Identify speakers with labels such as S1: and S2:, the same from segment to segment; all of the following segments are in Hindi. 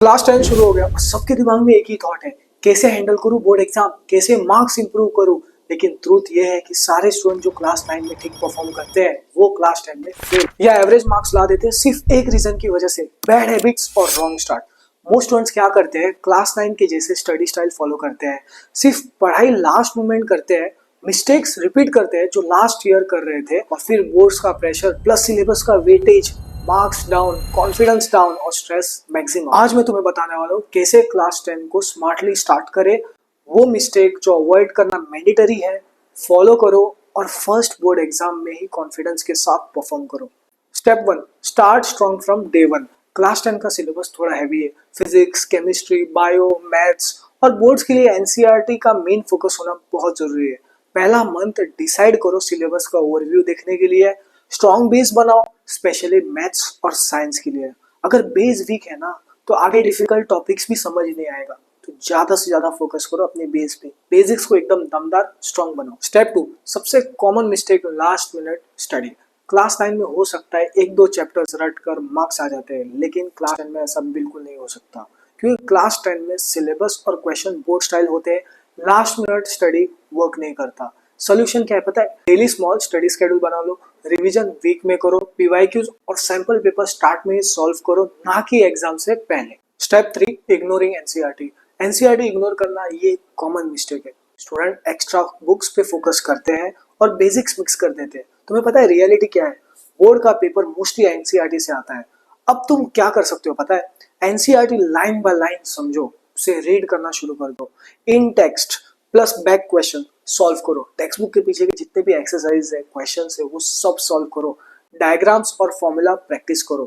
S1: क्लास 10 शुरू हो गया और सबके दिमाग में एक ही थॉट है, कैसे हैंडल करूं बोर्ड एग्जाम, कैसे मार्क्स इंप्रूव करूं। लेकिन ट्रूथ ये है कि सारे स्टूडेंट जो क्लास 9 में ठीक परफॉर्म करते हैं वो क्लास 10 में फेल या एवरेज मार्क्स ला देते हैं सिर्फ एक रीजन की वजह से, बैड हैबिट्स और रॉन्ग स्टार्ट। मोस्ट स्टूडेंट्स क्या करते हैं, क्लास 9 के जैसे स्टडी स्टाइल फॉलो करते हैं, सिर्फ पढ़ाई लास्ट मोमेंट करते हैं, मिस्टेक्स रिपीट करते हैं जो लास्ट ईयर कर रहे थे, और फिर बोर्ड्स का प्रेशर प्लस सिलेबस का weightage, marks down, confidence down और स्ट्रेस मैक्सिमम। आज मैं तुम्हें बताने वाला हूँ कैसे क्लास 10 को स्मार्टली स्टार्ट करे, वो मिस्टेक जो अवॉइड करना मैंडेटरी है फॉलो करो और फर्स्ट बोर्ड एग्जाम में ही कॉन्फिडेंस के साथ परफॉर्म करो। Step 1, start strong from day 1। Class 10 का सिलेबस थोड़ा हैवी है, फिजिक्स, केमिस्ट्री, बायो, मैथ्स और बोर्ड्स के लिए एनसीईआरटी का मेन फोकस होना बहुत जरूरी है। पहला मंथ डिसाइड करो सिलेबस का ओवरव्यू देखने के लिए, स्ट्रॉन्ग बेस बनाओ स्पेशली मैथ्स और साइंस के लिए। अगर बेस वीक है ना तो आगे डिफिकल्ट टॉपिक्स भी समझ नहीं आएगा, तो ज्यादा से ज्यादा फोकस करो अपने बेस पे, बेसिक्स को एकदम दमदार स्ट्रॉन्ग बनाओ। स्टेप 2, सबसे common mistake last minute study. Class 9 में हो सकता है एक दो चैप्टर्स रट कर मार्क्स आ जाते हैं, लेकिन क्लास 10 में ऐसा बिल्कुल नहीं हो सकता, क्योंकि क्लास 10 में सिलेबस और क्वेश्चन बोर्ड स्टाइल होते हैं, लास्ट मिनट स्टडी वर्क नहीं करता। सोल्यूशन क्या है पता है, डेली स्मॉल स्टडी शेड्यूल बना लो, रिवीजन वीक में करो, पीवाईक्यूज और सैंपल पेपर स्टार्ट में ही सॉल्व करो, ना कि एग्जाम से पहले। Step 3, ignoring NCERT. NCERT ignore करना ये कॉमन मिस्टेक है। स्टूडेंट एक्स्ट्रा बुक्स पे फोकस करते हैं और बेसिक्स मिक्स कर देते हैं। तुम्हें पता है रियलिटी क्या है, बोर्ड का पेपर मोस्टली एनसीईआरटी से आता है। अब तुम क्या कर सकते हो पता है, एनसीईआरटी लाइन बाय लाइन समझो, उसे रीड करना शुरू कर दो, in text plus back question solve करो, टेक्स्ट बुक के पीछे के जितने भी एक्सरसाइज है, क्वेश्चन है, वो सब सॉल्व करो। डायग्राम्स और फॉर्मूला प्रैक्टिस करो।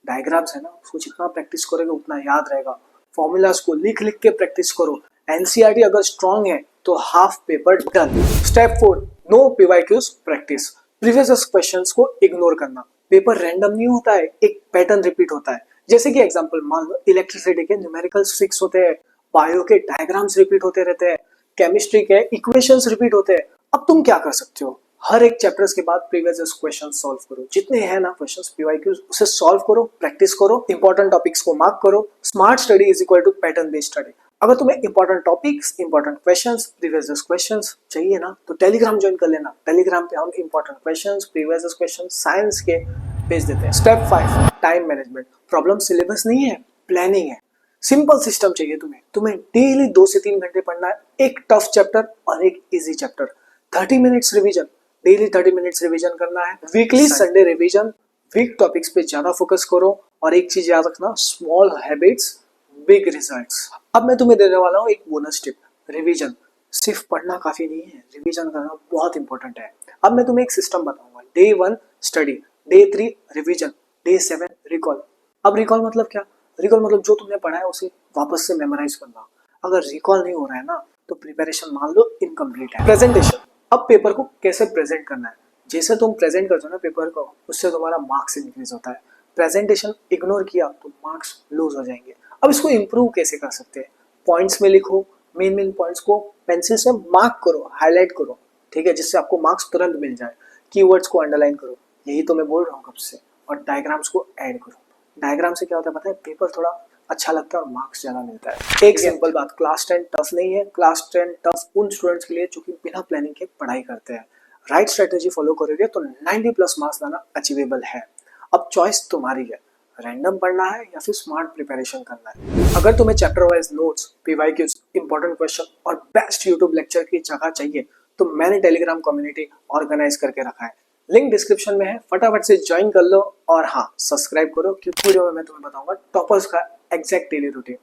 S1: डायग्राम्स है ना, उसको जितना प्रैक्टिस करोगे उतना याद रहेगा। फॉर्मूलाज को लिख लिख के प्रैक्टिस करो। एनसीईआरटी अगर स्ट्रांग है तो half paper done. Step 4, no PYQs practice. Previous questions को इग्नोर करना। पेपर रैंडम नहीं होता है, एक पैटर्न रिपीट होता है। जैसे कि एग्जांपल मान लो, इलेक्ट्रिसिटी के न्यूमेरिकल्स फिक्स होते हैं, बायो के डायग्राम्स रिपीट होते रहते हैं, केमिस्ट्री के इक्वेशंस रिपीट होते हैं। अब तुम क्या कर सकते हो, हर एक चैप्टर्स के बाद प्रीवियस क्वेश्चन सॉल्व करो, जितने हैं ना क्वेश्चंस पीवाईक्यूज उसे सॉल्व करो, प्रैक्टिस करो, इंपॉर्टेंट टॉपिक्स को मार्क करो। Smart study is equal to pattern based study. अगर तुम्हें important topics, important questions, previous questions चाहिए ना तो टेलीग्राम ज्वाइन कर लेना। टेलीग्राम पे हम important questions, previous questions science के भेज देते हैं। Step 5, time management. Problem syllabus नहीं है, प्लानिंग है। सिंपल सिस्टम चाहिए तुम्हें डेली 2 से 3 घंटे पढ़ना है, एक टफ चैप्टर और एक easy chapter. 30 minutes revision, daily 30 minutes revision करना है। Weekly Sunday revision, week topics पे ज्यादा फोकस करो। और एक चीज याद रखना, स्मॉल हैबिट्स बिग रिजल्ट्स। अब मैं तुम्हें देने वाला हूँ एक बोनस टिप, रिवीजन। सिर्फ पढ़ना काफी नहीं है, रिवीजन करना बहुत इंपॉर्टेंट है। अब मैं तुम्हें एक सिस्टम बताऊंगा, day 1 study, day 3 revision, day 7 recall. अब रिकॉल मतलब क्या, रिकॉल मतलब जो तुमने पढ़ा है उसे वापस से मेमोराइज करना। अगर रिकॉल नहीं हो रहा है ना तो प्रिपरेशन मान लो इनकम्प्लीट है। प्रेजेंटेशन, अब पेपर को कैसे प्रेजेंट करना है। जैसे तुम प्रेजेंट करते हो ना पेपर को, उससे तुम्हारा मार्क्स इंक्रीज होता है। प्रेजेंटेशन इग्नोर किया तो मार्क्स लूज हो जाएंगे। अब इसको इम्प्रूव कैसे कर सकते हैं, पॉइंट्स में लिखो, मेन पॉइंट्स को पेंसिल से मार्क करो, हाईलाइट करो, ठीक है, जिससे आपको मार्क्स तुरंत मिल जाए। कीवर्ड्स को अंडरलाइन करो, यही तो मैं बोल रहा हूँ कब से। और डायग्राम्स को ऐड करो। डायग्राम से क्या होता है पता है, पेपर थोड़ा अच्छा लगता है और मार्क्स ज्यादा मिलता है। एक सिंपल बात, क्लास 10 टफ नहीं है, क्लास 10 टफ उन स्टूडेंट्स के लिए जो कि बिना प्लानिंग के पढ़ाई करते हैं। राइट स्ट्रेटेजी फॉलो करोगे तो 90 प्लस मार्क्स लाना अचीवेबल है। अब चॉइस तुम्हारी है, रैंडम पढ़ना है या फिर स्मार्ट प्रिपरेशन करना है। अगर तुम्हें chapter wise notes, PYQs, important question और बेस्ट यूट्यूब लेक्चर की जगह चाहिए तो मैंने टेलीग्राम कम्युनिटी ऑर्गेनाइज करके रखा है, लिंक डिस्क्रिप्शन में है, फटाफट से ज्वाइन कर लो। और हाँ, सब्सक्राइब करो क्योंकि वीडियो में मैं तुम्हें बताऊंगा टॉपर्स का एग्जैक्ट डेली रूटीन।